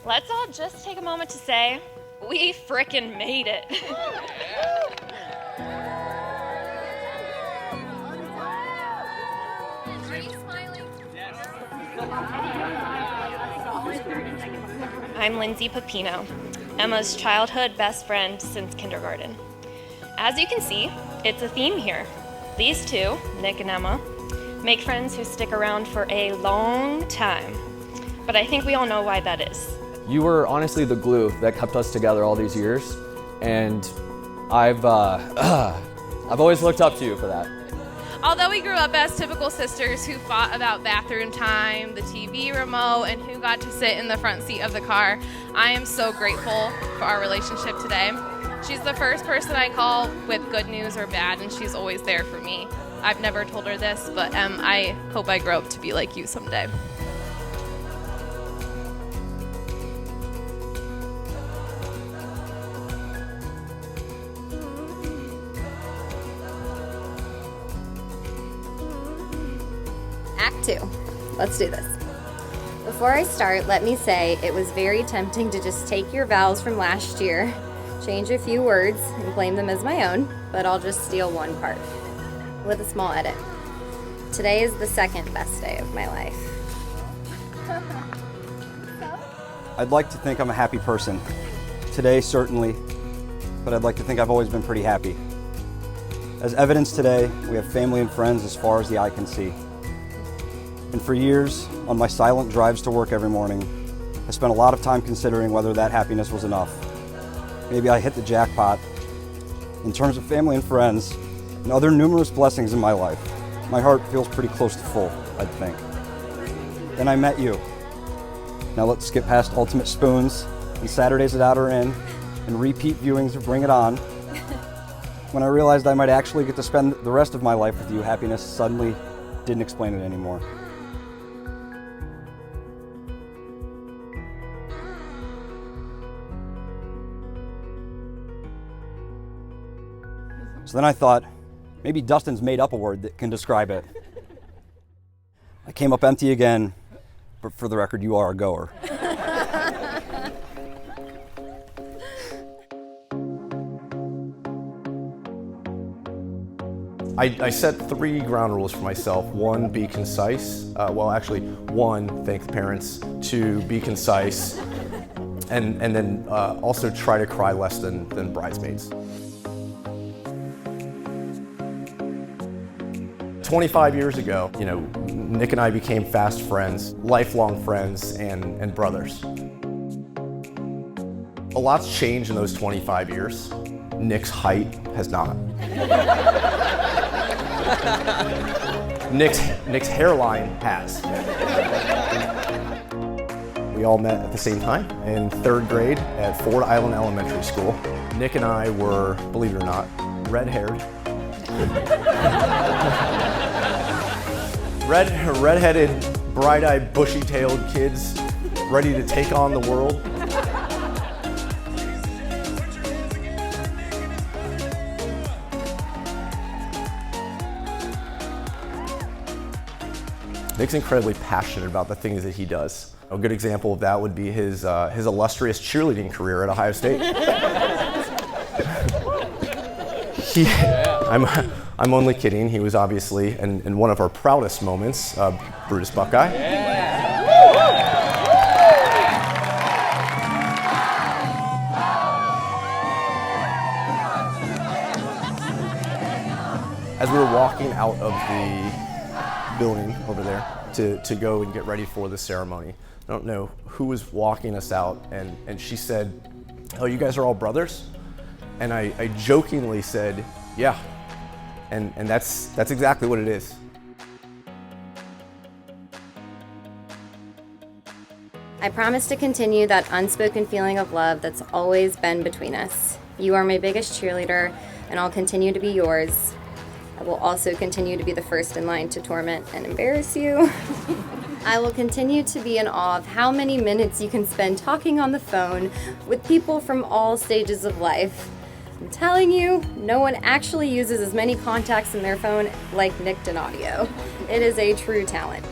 Let's all just take a moment to say, we frickin' made it. Are you smiling? Yes. I'm Lindsay Pepino, Emma's childhood best friend since kindergarten. As you can see, it's a theme here. These two, Nick and Emma, make friends who stick around for a long time. But I think we all know why that is. You were honestly the glue that kept us together all these years, and I've always looked up to you for that. Although we grew up as typical sisters who fought about bathroom time, the TV remote, and who got to sit in the front seat of the car, I am so grateful for our relationship today. She's the first person I call with good news or bad, and she's always there for me. I've never told her this, but I hope I grow up to be like you someday. Act 2. Let's do this. Before I start, let me say it was very tempting to just take your vows from last year, change a few words, and claim them as my own, but I'll just steal one part with a small edit. Today is the second best day of my life. I'd like to think I'm a happy person. Today, certainly, but I'd like to think I've always been pretty happy. As evidence today, we have family and friends as far as the eye can see. And for years, on my silent drives to work every morning, I spent a lot of time considering whether that happiness was enough. Maybe I hit the jackpot. In terms of family and friends, and other numerous blessings in my life, my heart feels pretty close to full, I'd think. Then I met you. Now let's skip past Ultimate Spoons and Saturdays at Outer Inn and repeat viewings of Bring It On. When I realized I might actually get to spend the rest of my life with you, happiness suddenly didn't explain it anymore. So then I thought, maybe Dustin's made up a word that can describe it. I came up empty again, but for the record, you are a goer. I set 3 ground rules for myself. 1, be concise. One, thank the parents. 2, be concise. And then also try to cry less than bridesmaids. 25 years ago, Nick and I became fast friends, lifelong friends, and brothers. A lot's changed in those 25 years. Nick's height has not. Nick's hairline has. We all met at the same time in 3rd grade at Ford Island Elementary School. Nick and I were, believe it or not, red-haired. Red-headed, bright-eyed, bushy-tailed kids ready to take on the world. Nick's incredibly passionate about the things that he does. A good example of that would be his illustrious cheerleading career at Ohio State. I'm only kidding. He was obviously, in one of our proudest moments, Brutus Buckeye. As we were walking out of the building over there to go and get ready for the ceremony, I don't know who was walking us out, and she said, "Oh, you guys are all brothers?" And I jokingly said, "Yeah." And that's exactly what it is. I promise to continue that unspoken feeling of love that's always been between us. You are my biggest cheerleader, and I'll continue to be yours. I will also continue to be the first in line to torment and embarrass you. I will continue to be in awe of how many minutes you can spend talking on the phone with people from all stages of life. I'm telling you, no one actually uses as many contacts in their phone like Nick Donadio. It is a true talent.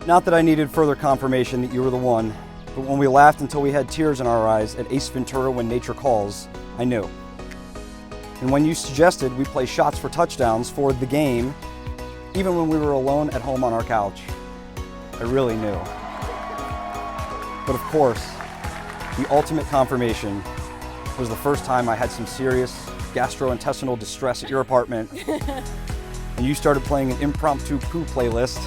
Not that I needed further confirmation that you were the one, But when we laughed until we had tears in our eyes at Ace Ventura When Nature Calls, I knew. And when you suggested we play shots for touchdowns for the game, even when we were alone at home on our couch, I really knew. But of course, the ultimate confirmation was the first time I had some serious gastrointestinal distress at your apartment, and you started playing an impromptu poo playlist,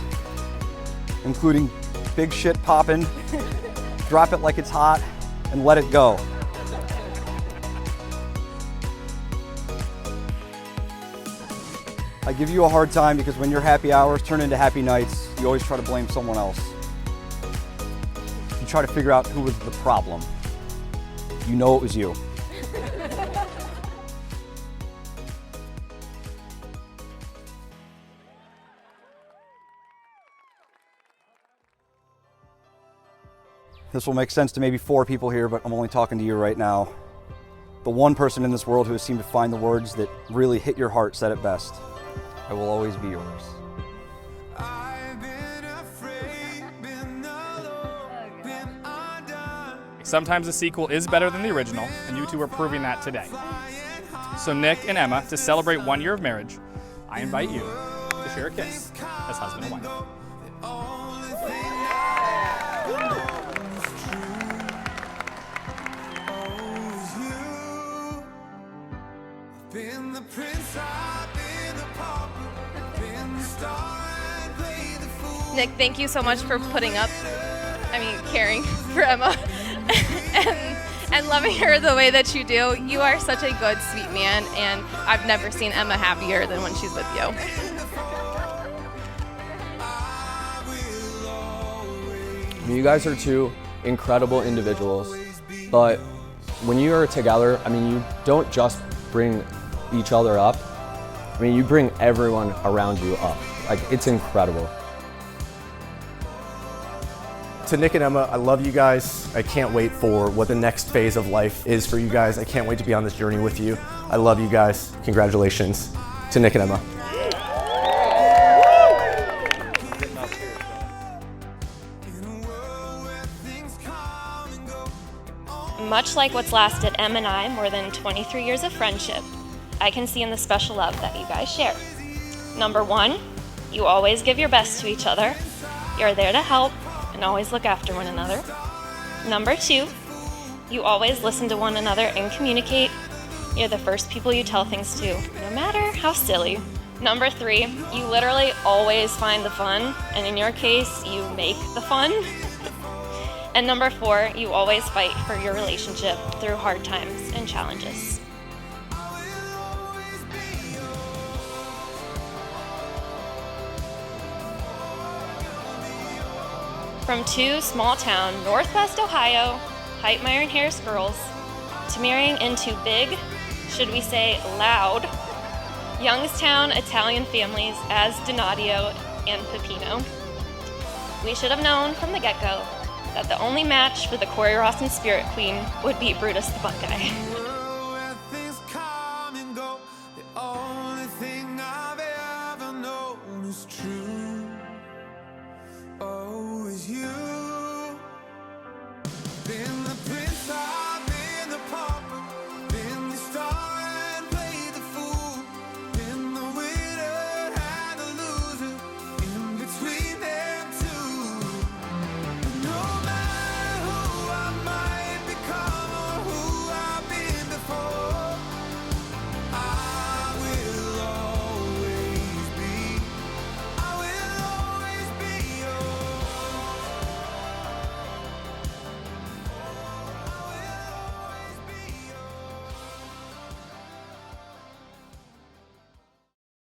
including Big Shit Poppin', Drop It Like It's Hot, and Let It Go. I give you a hard time because when your happy hours turn into happy nights, you always try to blame someone else. You try to figure out who was the problem. You know it was you. This will make sense to maybe 4 people here, but I'm only talking to you right now. The one person in this world who has seemed to find the words that really hit your heart said it best. I will always be yours. Sometimes the sequel is better than the original, and you two are proving that today. So Nick and Emma, to celebrate 1 year of marriage, I invite you to share a kiss as husband and wife. Nick, thank you so much for caring for Emma and loving her the way that you do. You are such a good, sweet man, and I've never seen Emma happier than when she's with you. You guys are 2 incredible individuals, but when you are together, you don't just bring each other up. You bring everyone around you up. It's incredible. To Nick and Emma, I love you guys. I can't wait for what the next phase of life is for you guys. I can't wait to be on this journey with you. I love you guys. Congratulations to Nick and Emma. Much like what's lasted Em and I more than 23 years of friendship, I can see in the special love that you guys share. Number 1, you always give your best to each other. You're there to help and always look after one another. Number 2, you always listen to one another and communicate. You're the first people you tell things to, no matter how silly. Number 3, you literally always find the fun, and in your case, you make the fun. And number 4, you always fight for your relationship through hard times and challenges. From 2 small-town Northwest Ohio, Heitmeyer and Harris girls, to marrying into big, should we say loud, Youngstown Italian families as Donadio and Peppino. We should have known from the get-go that the only match for the Corey Ross and Spirit Queen would be Brutus the Buckeye. You